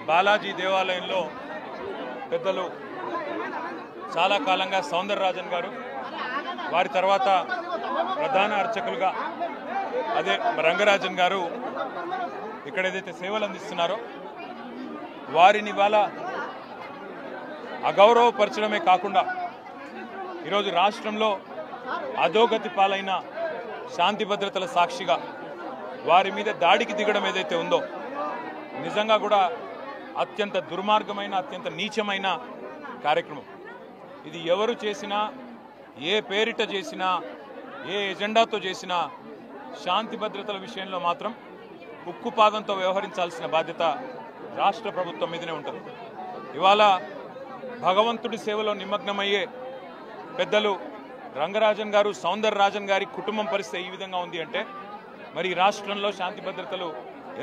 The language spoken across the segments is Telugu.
బాలాజీ దేవాలయంలో పెద్దలు చాలా కాలంగా సౌందరరాజన్ గారు, వారి తర్వాత ప్రధాన అర్చకులుగా అదే రంగరాజన్ గారు ఇక్కడ ఏదైతే సేవలు అందిస్తున్నారో వారిని ఇవాళ అగౌరవపరచడమే కాకుండా ఈరోజు రాష్ట్రంలో అధోగతి పాలైన శాంతి భద్రతల సాక్షిగా వారి మీద దాడికి దిగడం ఏదైతే ఉందో నిజంగా కూడా అత్యంత దుర్మార్గమైన, అత్యంత నీచమైన కార్యక్రమం. ఇది ఎవరు చేసినా, ఏ పేరిట చేసినా, ఏ ఎజెండాతో చేసినా శాంతి భద్రతల విషయంలో మాత్రం ఉక్కుపాదంతో వ్యవహరించాల్సిన బాధ్యత రాష్ట్ర ప్రభుత్వం మీదనే ఉంటుంది. ఇవాళ భగవంతుడి సేవలో నిమగ్నమయ్యే పెద్దలు రంగరాజన్ గారు, సౌందరరాజన్ గారి కుటుంబం పరిస్థితి ఈ విధంగా ఉంది అంటే మరి రాష్ట్రంలో శాంతి భద్రతలు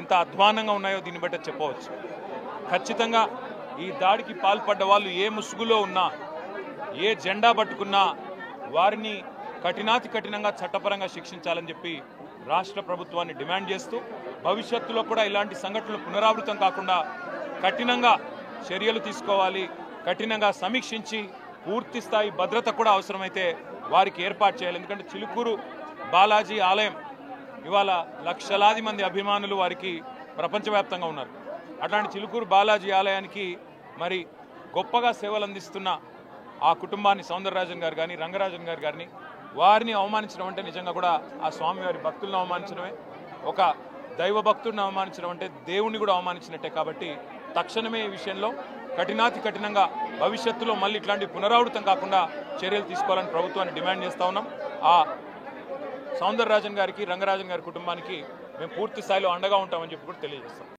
ఎంత అధ్వానంగా ఉన్నాయో దీన్ని బట్టి చెప్పవచ్చు. ఖచ్చితంగా ఈ దాడికి పాల్పడ్డ వాళ్ళు ఏ ముసుగులో ఉన్నా, ఏ జెండా పట్టుకున్నా వారిని కఠినాతి కఠినంగా చట్టపరంగా శిక్షించాలని చెప్పి రాష్ట్ర ప్రభుత్వాన్ని డిమాండ్ చేస్తూ భవిష్యత్తులో కూడా ఇలాంటి సంఘటనలు పునరావృతం కాకుండా కఠినంగా చర్యలు తీసుకోవాలి, కఠినంగా సమీక్షించి పూర్తి స్థాయి భద్రత కూడా అవసరమైతే వారికి ఏర్పాటు చేయాలి. ఎందుకంటే చిలుకూరు బాలాజీ ఆలయం ఇవాళ లక్షలాది మంది అభిమానులు వారికి ప్రపంచవ్యాప్తంగా ఉన్నారు. అట్లాంటి చిలుకూరు బాలాజీ ఆలయానికి మరి గొప్పగా సేవలు అందిస్తున్న ఆ కుటుంబాన్ని సౌందరరాజన్ గారు కానీ, రంగరాజన్ గారు కానీ వారిని అవమానించడం అంటే నిజంగా కూడా ఆ స్వామివారి భక్తులను అవమానించడమే, ఒక దైవ భక్తుడిని అవమానించడం అంటే దేవుణ్ణి కూడా అవమానించినట్టే. కాబట్టి తక్షణమే ఈ విషయంలో కఠినాతి కఠినంగా భవిష్యత్తులో మళ్ళీ ఇట్లాంటి పునరావృతం కాకుండా చర్యలు తీసుకోవాలని ప్రభుత్వాన్ని డిమాండ్ చేస్తూ ఉన్నాం. ఆ సౌందరరాజన్ గారికి, రంగరాజన్ గారి కుటుంబానికి మేము పూర్తి స్థాయిలో అండగా ఉంటామని చెప్పి కూడా తెలియజేస్తాం.